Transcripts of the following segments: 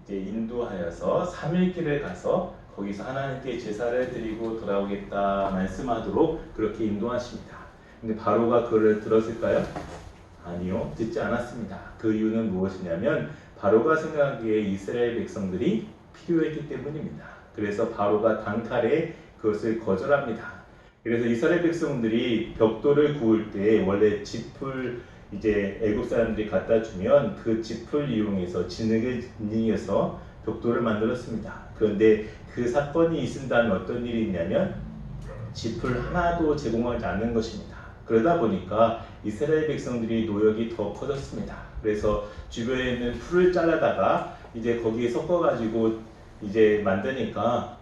이제 인도하여서 3일 길을 가서 거기서 하나님께 제사를 드리고 돌아오겠다 말씀하도록 그렇게 인도하십니다. 근데 바로가 그를 들었을까요? 아니요, 듣지 않았습니다. 그 이유는 무엇이냐면 바로가 생각하기에 이스라엘 백성들이 필요했기 때문입니다. 그래서 바로가 단칼에 그것을 거절합니다. 그래서 이스라엘 백성들이 벽돌을 구울 때 원래 짚을 이제 애굽 사람들이 갖다 주면 그 짚을 이용해서 진흙을 이용해서 벽돌을 만들었습니다. 그런데 그 사건이 있은 다음에 어떤 일이 있냐면 짚을 하나도 제공하지 않는 것입니다. 그러다 보니까 이스라엘 백성들이 노역이 더 커졌습니다. 그래서 주변에 있는 풀을 잘라다가 이제 거기에 섞어가지고 이제 만드니까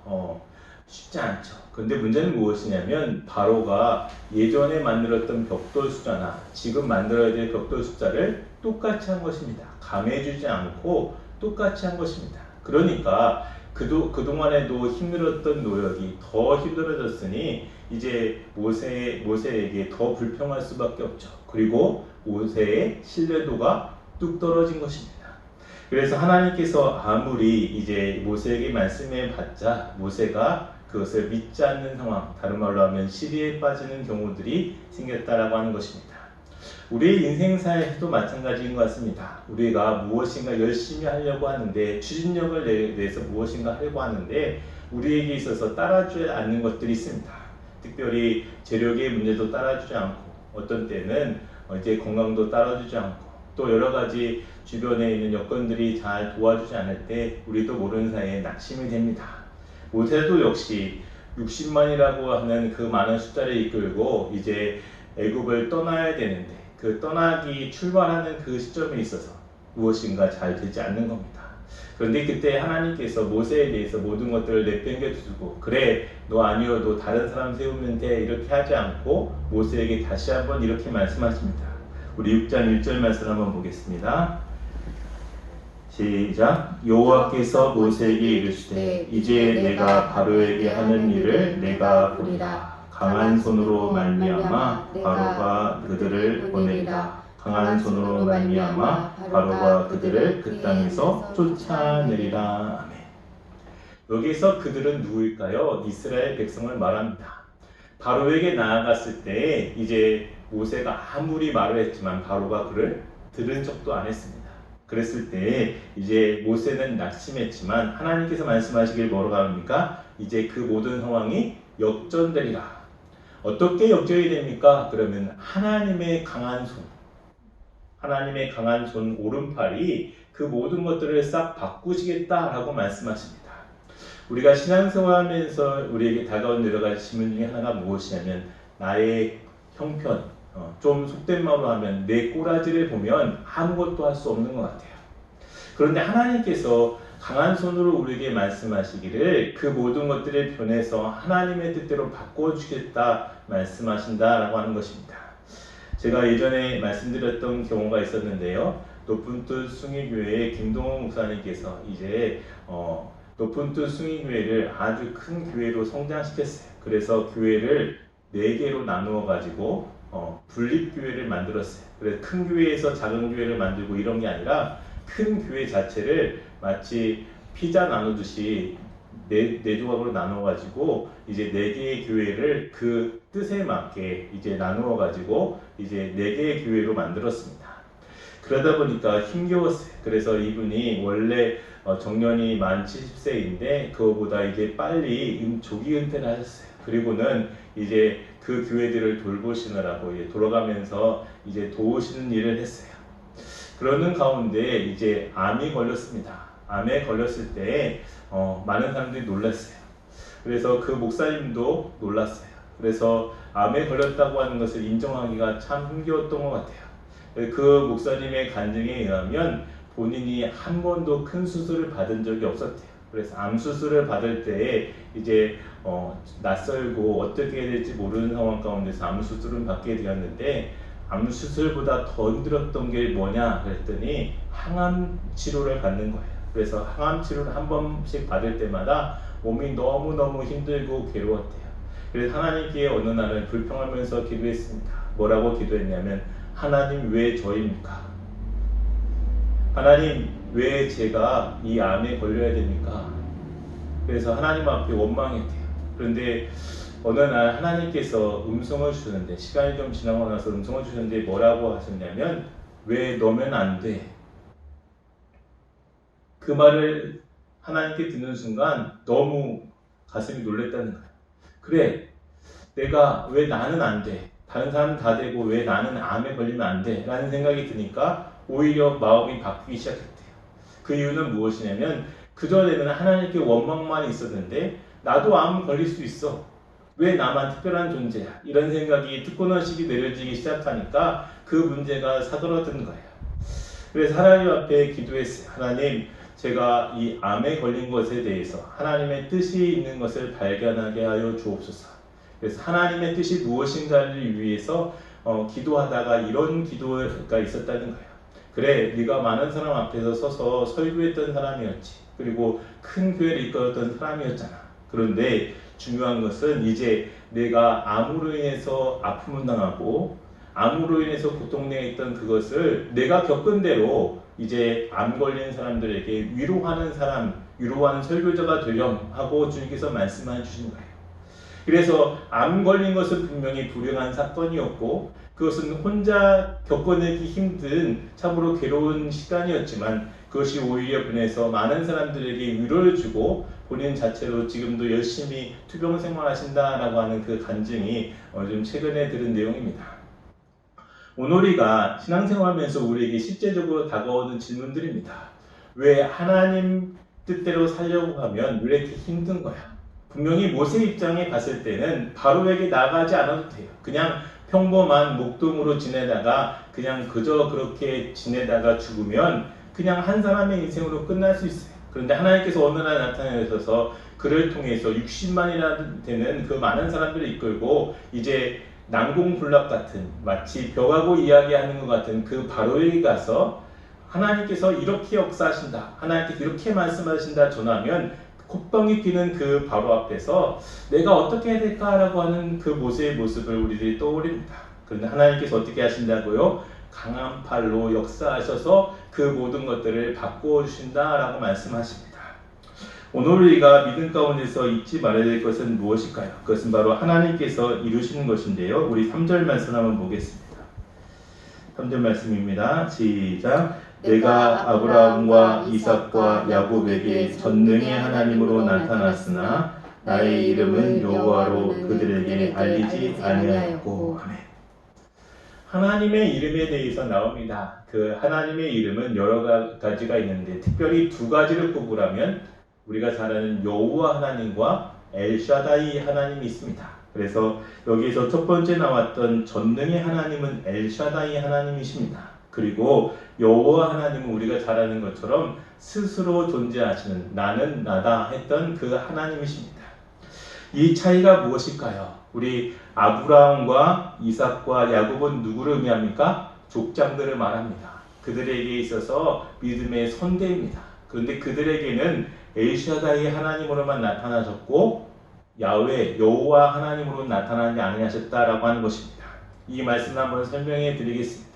쉽지 않죠. 그런데 문제는 무엇이냐면 바로가 예전에 만들었던 벽돌 숫자나 지금 만들어야 될 벽돌 숫자를 똑같이 한 것입니다. 감해주지 않고 똑같이 한 것입니다. 그러니까 그동안에도 힘들었던 노역이 더 힘들어졌으니 이제 모세에게 더 불평할 수밖에 없죠. 그리고 모세의 신뢰도가 뚝 떨어진 것입니다. 그래서 하나님께서 아무리 이제 모세에게 말씀해 봤자 모세가 그것을 믿지 않는 상황, 다른 말로 하면 시리에 빠지는 경우들이 생겼다라고 하는 것입니다. 우리의 인생사에서도 마찬가지인 것 같습니다. 우리가 무엇인가 열심히 하려고 하는데 추진력을 내서 무엇인가 하려고 하는데 우리에게 있어서 따라주지 않는 것들이 있습니다. 특별히 재력의 문제도 따라주지 않고 어떤 때는 이제 건강도 따라주지 않고 또 여러 가지 주변에 있는 여건들이 잘 도와주지 않을 때 우리도 모르는 사이에 낙심이 됩니다. 모세도 역시 60만이라고 하는 그 많은 숫자를 이끌고 이제 애굽을 떠나야 되는데 그 떠나기 출발하는 그 시점에 있어서 무엇인가 잘 되지 않는 겁니다. 그런데 그때 하나님께서 모세에 대해서 모든 것들을 내팽겨 두고 그래 너 아니어도 다른 사람 세우면 돼 이렇게 하지 않고 모세에게 다시 한번 이렇게 말씀하십니다. 우리 6장 1절 말씀 한번 보겠습니다. 시작. 여호와께서 모세에게 이르시되 이제 내가 바로에게 하는 일을 내가 보리라. 강한 손으로 말미암아 바로가 그들을 보내리라. 강한 손으로 말미암아 바로가 그들을 그 땅에서 쫓아내리라. 아멘. 여기서 그들은 누구일까요? 이스라엘 백성을 말합니다. 바로에게 나아갔을 때 이제 모세가 아무리 말을 했지만 바로가 그를 들은 척도 안 했습니다. 그랬을 때 이제 모세는 낙심했지만 하나님께서 말씀하시길 뭐라고 합니까? 이제 그 모든 상황이 역전되리라. 어떻게 역전이 됩니까? 그러면 하나님의 강한 손 오른팔이 그 모든 것들을 싹 바꾸시겠다라고 말씀하십니다. 우리가 신앙생활하면서 우리에게 다가온 여러 가지 질문 중에 하나가 무엇이냐면 나의 형편, 좀 속된 말로 하면 내 꼬라지를 보면 아무것도 할 수 없는 것 같아요. 그런데 하나님께서 강한 손으로 우리에게 말씀하시기를 그 모든 것들을 변해서 하나님의 뜻대로 바꿔주겠다 말씀하신다라고 하는 것입니다. 제가 예전에 말씀드렸던 경우가 있었는데요. 높은 뜻 숭일교회의 김동호 목사님께서 이제 높은 뜻 숭일교회를 아주 큰 교회로 성장시켰어요. 그래서 교회를 4개로 나누어 가지고 분립교회를 만들었어요. 그래서 큰 교회에서 작은 교회를 만들고 이런 게 아니라 큰 교회 자체를 마치 피자 나누듯이 네 조각으로 나누어 가지고 이제 4개의 교회를 그 뜻에 맞게 이제 나누어 가지고 이제 4개의 교회로 만들었습니다. 그러다 보니까 힘겨웠어요. 그래서 이분이 원래 정년이 만 70세인데 그거보다 이제 빨리 조기 은퇴를 하셨어요. 그리고는 이제 그 교회들을 돌보시느라고 이제 돌아가면서 이제 도우시는 일을 했어요. 그러는 가운데 이제 암이 걸렸습니다. 암에 걸렸을 때 많은 사람들이 놀랐어요. 그래서 그 목사님도 놀랐어요. 그래서 암에 걸렸다고 하는 것을 인정하기가 참 힘겨웠던 것 같아요. 그 목사님의 간증에 의하면 본인이 한 번도 큰 수술을 받은 적이 없었대요. 그래서 암 수술을 받을 때에 이제 낯설고 어떻게 해야 될지 모르는 상황 가운데서 암 수술을 받게 되었는데 암 수술보다 더 힘들었던 게 뭐냐 그랬더니 항암 치료를 받는 거예요. 그래서 항암 치료를 한 번씩 받을 때마다 몸이 너무너무 힘들고 괴로웠대요. 그래서 하나님께 어느 날은 불평하면서 기도했습니다. 뭐라고 기도했냐면 하나님 왜 저입니까? 하나님 왜 제가 이 암에 걸려야 됩니까? 그래서 하나님 앞에 원망했대요. 그런데 어느 날 하나님께서 음성을 주셨는데, 시간이 좀 지나고 나서 음성을 주셨는데 뭐라고 하셨냐면, 왜 너면 안 돼? 그 말을 하나님께 듣는 순간 너무 가슴이 놀랬다는 거예요. 그래, 내가 왜 나는 안 돼? 다른 사람은 다 되고 왜 나는 암에 걸리면 안 돼? 라는 생각이 드니까 오히려 마음이 바뀌기 시작했대요. 그 이유는 무엇이냐면, 그전에는 하나님께 원망만 있었는데 나도 암 걸릴 수 있어. 왜 나만 특별한 존재야? 이런 생각이 특권의식이 내려지기 시작하니까 그 문제가 사그러든 거예요. 그래서 하나님 앞에 기도했어요. 하나님, 제가 이 암에 걸린 것에 대해서 하나님의 뜻이 있는 것을 발견하게 하여 주옵소서. 그래서 하나님의 뜻이 무엇인가를 위해서 기도하다가 이런 기도가 있었다는 거예요. 그래, 네가 많은 사람 앞에서 서서 설교했던 사람이었지. 그리고 큰 교회를 이끌었던 사람이었잖아. 그런데 중요한 것은 이제 내가 암으로 인해서 아픔을 당하고 암으로 인해서 고통당했던 그것을 내가 겪은 대로 이제 암 걸린 사람들에게 위로하는 사람, 위로하는 설교자가 되렴 하고 주님께서 말씀해 주신 거예요. 그래서 암 걸린 것은 분명히 불행한 사건이었고, 그것은 혼자 겪어내기 힘든 참으로 괴로운 시간이었지만, 그것이 오히려 변해서 많은 사람들에게 위로를 주고 본인 자체로 지금도 열심히 투병 생활하신다라고 하는 그 간증이 좀 최근에 들은 내용입니다. 오늘 우리가 신앙생활하면서 우리에게 실제적으로 다가오는 질문들입니다. 왜 하나님 뜻대로 살려고 하면 왜 이렇게 힘든 거야? 분명히 모세 입장에 갔을 때는 바로에게 나가지 않아도 돼요. 그냥 평범한 목동으로 지내다가 그냥 그저 그렇게 지내다가 죽으면 그냥 한 사람의 인생으로 끝날 수 있어요. 그런데 하나님께서 어느 날 나타나셔서 그를 통해서 60만이나 되는 그 많은 사람들을 이끌고 이제 난공불락 같은, 마치 벽하고 이야기하는 것 같은 그 바로에게 가서 하나님께서 이렇게 역사하신다, 하나님께서 이렇게 말씀하신다 전하면 콧방이 뛰는 그 바로 앞에서 내가 어떻게 해야 될까라고 하는 그 모세의 모습을 우리들이 떠올립니다. 그런데 하나님께서 어떻게 하신다고요? 강한 팔로 역사하셔서 그 모든 것들을 바꾸어 주신다라고 말씀하십니다. 오늘 우리가 믿음 가운데서 잊지 말아야 될 것은 무엇일까요? 그것은 바로 하나님께서 이루시는 것인데요. 우리 3절 말씀 한번 보겠습니다. 3절 말씀입니다. 시작. 내가 아브라함과 이삭과 야곱에게 전능의 하나님으로 나타났으나 나의 이름은 여호와로 그들에게 알리지 아니하였고. 아멘. 하나님의 이름에 대해서 나옵니다. 그 하나님의 이름은 여러 가지가 있는데 특별히 두 가지를 꼽으라면 우리가 잘 아는 여호와 하나님과 엘샤다이 하나님이 있습니다. 그래서 여기에서 첫 번째 나왔던 전능의 하나님은 엘샤다이 하나님이십니다. 그리고 여호와 하나님은 우리가 잘 아는 것처럼 스스로 존재하시는 나는 나다 했던 그 하나님이십니다. 이 차이가 무엇일까요? 우리 아브라함과 이삭과 야곱은 누구를 의미합니까? 족장들을 말합니다. 그들에게 있어서 믿음의 선대입니다. 그런데 그들에게는 엘샤다이 하나님으로만 나타나셨고 야훼 여호와 하나님으로 나타나지 아니하셨다라고 하는 것입니다. 이 말씀을 한번 설명해 드리겠습니다.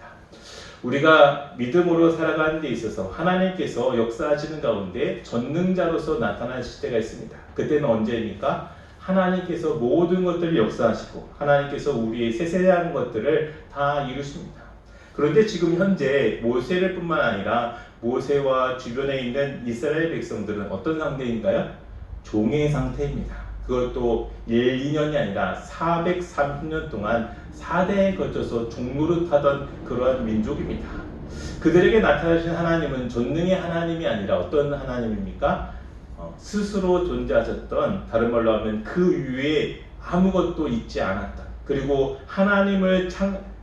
우리가 믿음으로 살아가는 데 있어서 하나님께서 역사하시는 가운데 전능자로서 나타나실 때가 있습니다. 그때는 언제입니까? 하나님께서 모든 것들을 역사하시고 하나님께서 우리의 세세한 것들을 다 이루십니다. 그런데 지금 현재 모세를 뿐만 아니라 모세와 주변에 있는 이스라엘 백성들은 어떤 상태인가요? 종의 상태입니다. 그것도 1, 2년이 아니라 430년 동안 4대에 걸쳐서 종노릇하던 그러한 민족입니다. 그들에게 나타나신 하나님은 전능의 하나님이 아니라 어떤 하나님입니까? 스스로 존재하셨던, 다른 말로 하면 그 위에 아무것도 있지 않았던, 그리고 하나님을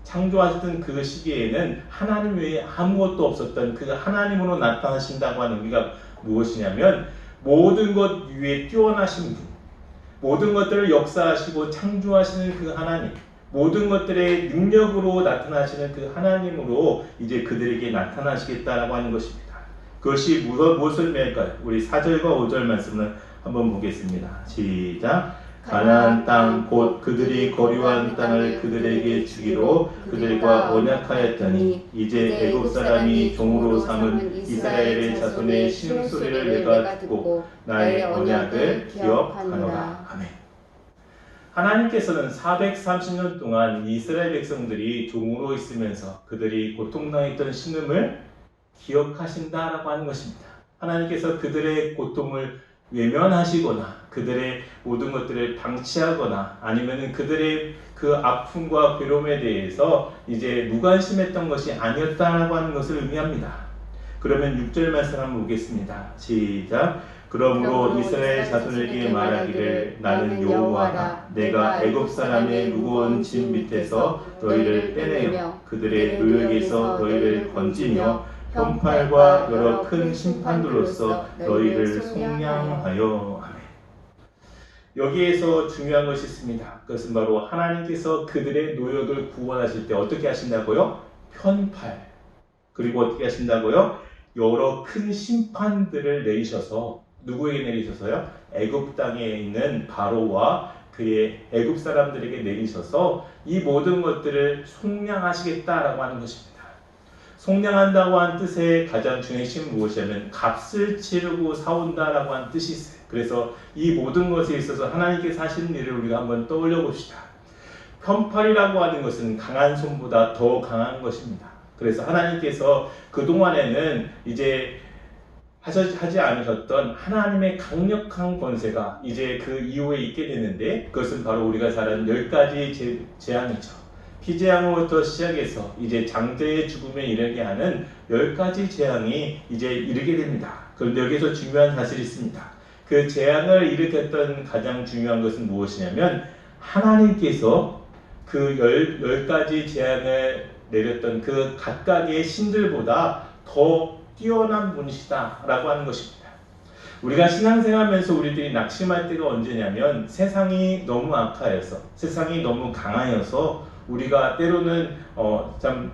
창조하셨던 그 시기에는 하나님 외에 아무것도 없었던 그 하나님으로 나타나신다고 하는 의미가 무엇이냐면 모든 것 위에 뛰어나신 분, 모든 것들을 역사하시고 창조하시는 그 하나님, 모든 것들의 능력으로 나타나시는 그 하나님으로 이제 그들에게 나타나시겠다라고 하는 것입니다. 그것이 무엇을 의미할까요? 우리 4절과 5절 말씀을 한번 보겠습니다. 시작. 가나안 땅 곧 그들이 거류한 땅을 그들에게 주기로 그들과 언약하였더니 이제 애굽 사람이 종으로 삼은 이스라엘의 자손의 신음소리를 내가 듣고 나의 언약을 기억하노라. 아멘. 하나님께서는 430년 동안 이스라엘 백성들이 종으로 있으면서 그들이 고통당했던 신음을 기억하신다라고 하는 것입니다. 하나님께서 그들의 고통을 외면하시거나 그들의 모든 것들을 방치하거나 아니면 그들의 그 아픔과 괴로움에 대해서 이제 무관심했던 것이 아니었다라고 하는 것을 의미합니다. 그러면 6절 말씀 한번 보겠습니다. 시작. 그러므로 이스라엘 자손에게 말하기를 나는 여호와라. 내가 애굽 사람의 무거운 짐 밑에서 너희를 빼내어 그들의 노역에서 너희를 건지며 편팔과 여러 큰 심판들로서 너희를 속량하여. 아멘. 여기에서 중요한 것이 있습니다. 그것은 바로 하나님께서 그들의 노역을 구원하실 때 어떻게 하신다고요? 편팔. 그리고 어떻게 하신다고요? 여러 큰 심판들을 내리셔서 누구에게 내리셔서요? 애굽 땅에 있는 바로와 그의 애굽 사람들에게 내리셔서 이 모든 것들을 속량하시겠다라고 하는 것입니다. 속량한다고 한 뜻의 가장 중요한 핵심은 무엇이냐면 값을 치르고 사온다라고 하는 뜻이 있어요. 그래서 이 모든 것에 있어서 하나님께서 하시는 일을 우리가 한번 떠올려 봅시다. 편팔이라고 하는 것은 강한 손보다 더 강한 것입니다. 그래서 하나님께서 그동안에는 이제 하지 않으셨던 하나님의 강력한 권세가 이제 그 이후에 있게 되는데 그것은 바로 우리가 잘 아는 10가지 재앙이죠. 피재앙으로부터 시작해서 이제 장자의 죽음에 이르게 하는 10가지 재앙이 이제 이르게 됩니다. 그런데 여기서 중요한 사실이 있습니다. 그 재앙을 일으켰던 가장 중요한 것은 무엇이냐면 하나님께서 그 10가지 재앙을 내렸던 그 각각의 신들보다 더 뛰어난 분이시다 라고 하는 것입니다. 우리가 신앙생활하면서 우리들이 낙심할 때가 언제냐면 세상이 너무 악하여서 세상이 너무 강하여서 우리가 때로는 참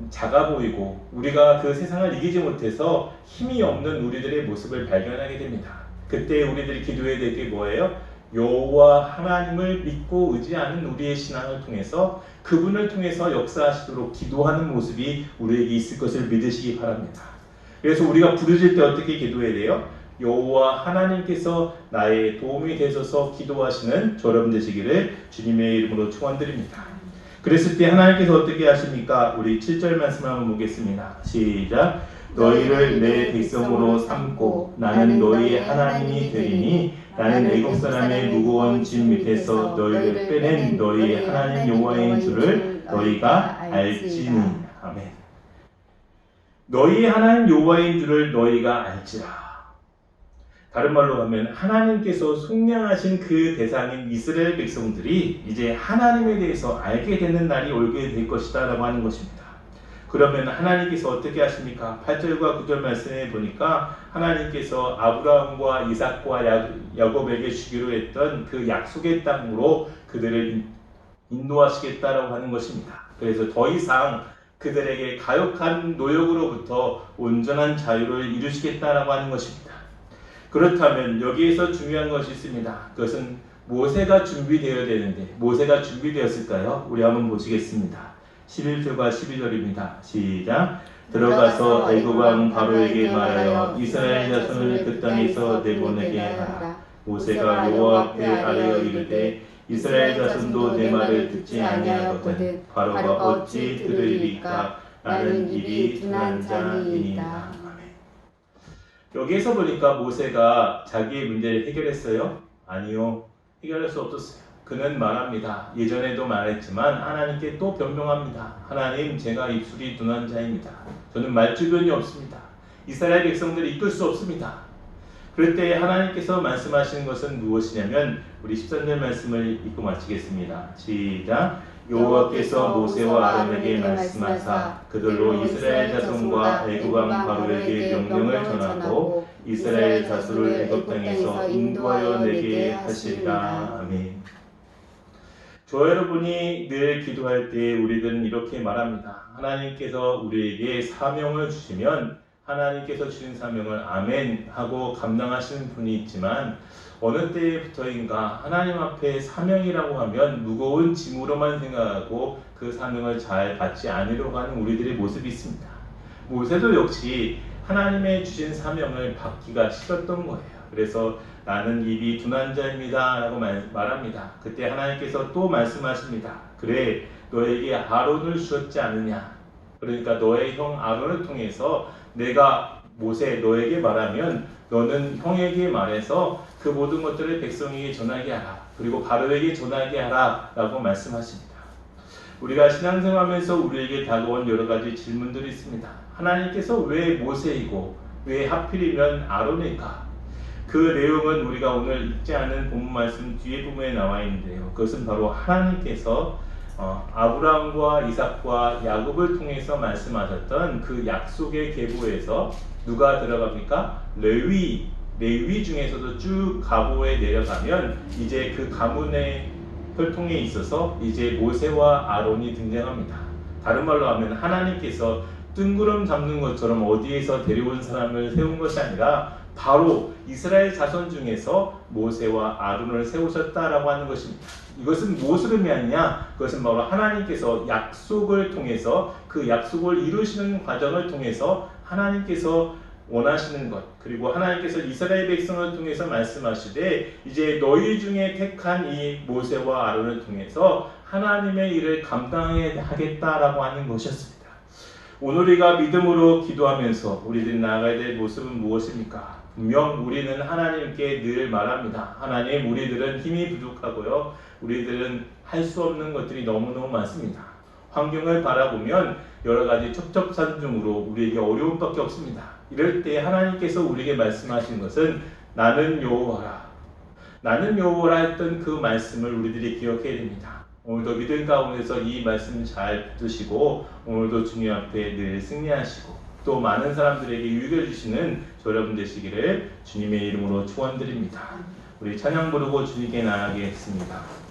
작아 보이고 우리가 그 세상을 이기지 못해서 힘이 없는 우리들의 모습을 발견하게 됩니다. 그때 우리들이 기도해야 될 게 뭐예요? 여호와 하나님을 믿고 의지하는 우리의 신앙을 통해서 그분을 통해서 역사하시도록 기도하는 모습이 우리에게 있을 것을 믿으시기 바랍니다. 그래서 우리가 부르실 때 어떻게 기도해야 돼요? 여호와 하나님께서 나의 도움이 되셔서 기도하시는 저럼 되시기를 주님의 이름으로 축원드립니다. 그랬을 때 하나님께서 어떻게 하십니까? 우리 7절 말씀을 한번 보겠습니다. 시작. 너희를 내 백성으로 삼고 나는 너희의 하나님이 되리니 나는 애굽 사람의 무거운 짐 밑에서 너희를 빼낸 너희의 하나님 여호와인 줄을 너희가 알지니. 아멘. 너희의 하나님 여호와인 줄을 너희가 알지라. 다른 말로 하면 하나님께서 속량하신 그 대상인 이스라엘 백성들이 이제 하나님에 대해서 알게 되는 날이 오게 될 것이다 라고 하는 것입니다. 그러면 하나님께서 어떻게 하십니까? 8절과 9절 말씀에 보니까 하나님께서 아브라함과 이삭과 야곱에게 주기로 했던 그 약속의 땅으로 그들을 인도하시겠다라고 하는 것입니다. 그래서 더 이상 그들에게 가혹한 노역으로부터 온전한 자유를 이루시겠다라고 하는 것입니다. 그렇다면 여기에서 중요한 것이 있습니다. 그것은 모세가 준비되어야 되는데 모세가 준비되었을까요? 우리 한번 보시겠습니다. 11절과 12절입니다. 시작. 들어가서 애굽 왕 바로에게 말하여 이스라엘 자손을 그 땅에서 내보내게 하라. 모세가 여호와 앞에 아뢰어 이르되 이스라엘 자손도 내 말을 듣지 아니하거든 바로가 어찌 들으리까? 나는 입이 둔한 자이니이다. 여기에서 보니까 모세가 자기의 문제를 해결했어요? 아니요. 해결할 수 없었어요. 그는 말합니다. 예전에도 말했지만 하나님께 또 변명합니다. 하나님, 제가 입술이 둔한 자입니다. 저는 말주변이 없습니다. 이스라엘 백성들을 이끌 수 없습니다. 그럴 때 하나님께서 말씀하시는 것은 무엇이냐면 우리 13절 말씀을 읽고 마치겠습니다. 시작. 여호와께서 모세와 아론에게 말씀하사 그들로 이스라엘 자손과 애굽 왕 바로에게 명령을 전하고 이스라엘 자손을 애굽 땅에서 인도하여 내게 하시리라. 아멘. 저 여러분이 늘 기도할 때 우리들은 이렇게 말합니다. 하나님께서 우리에게 사명을 주시면 하나님께서 주신 사명을 아멘 하고 감당하시는 분이 있지만 어느 때부터인가 하나님 앞에 사명이라고 하면 무거운 짐으로만 생각하고 그 사명을 잘 받지 않으려고 하는 우리들의 모습이 있습니다. 모세도 역시 하나님의 주신 사명을 받기가 싫었던 거예요. 그래서 나는 입이 둔한 자입니다 라고 말합니다. 그때 하나님께서 또 말씀하십니다. 그래 너에게 아론을 주었지 않느냐. 그러니까 너의 형 아론을 통해서 내가 모세 너에게 말하면 너는 형에게 말해서 그 모든 것들을 백성에게 전하게 하라. 그리고 바로에게 전하게 하라 라고 말씀하십니다. 우리가 신앙생활하면서 우리에게 다가온 여러 가지 질문들이 있습니다. 하나님께서 왜 모세이고 왜 하필이면 아론일까? 그 내용은 우리가 오늘 읽지 않은 본문 말씀 뒤에 부분에 나와 있는데요. 그것은 바로 하나님께서 아브라함과 이삭과 야곱을 통해서 말씀하셨던 그 약속의 계보에서 누가 들어갑니까? 레위 중에서도 쭉 가보에 내려가면 이제 그 가문의 혈통에 있어서 이제 모세와 아론이 등장합니다. 다른 말로 하면 하나님께서 뜬구름 잡는 것처럼 어디에서 데려온 사람을 세운 것이 아니라 바로 이스라엘 자손 중에서 모세와 아론을 세우셨다라고 하는 것입니다. 이것은 무엇을 의미하느냐? 그것은 바로 하나님께서 약속을 통해서 그 약속을 이루시는 과정을 통해서 하나님께서 원하시는 것, 그리고 하나님께서 이스라엘 백성을 통해서 말씀하시되 이제 너희 중에 택한 이 모세와 아론을 통해서 하나님의 일을 감당하겠다라고 하는 것이었습니다. 오늘 우리가 믿음으로 기도하면서 우리들이 나아가야 될 모습은 무엇입니까? 분명 우리는 하나님께 늘 말합니다. 하나님, 우리들은 힘이 부족하고요. 우리들은 할 수 없는 것들이 너무너무 많습니다. 환경을 바라보면 여러 가지 첩첩산중으로 우리에게 어려움밖에 없습니다. 이럴 때 하나님께서 우리에게 말씀하시는 것은 나는 여호와라. 나는 여호와라 했던 그 말씀을 우리들이 기억해야 됩니다. 오늘도 믿음 가운데서 이 말씀 잘 붙드시고 오늘도 주님 앞에 늘 승리하시고 또 많은 사람들에게 유익을 주시는 여러분 되시기를 주님의 이름으로 축원드립니다. 우리 찬양 부르고 주님께 나아가겠습니다.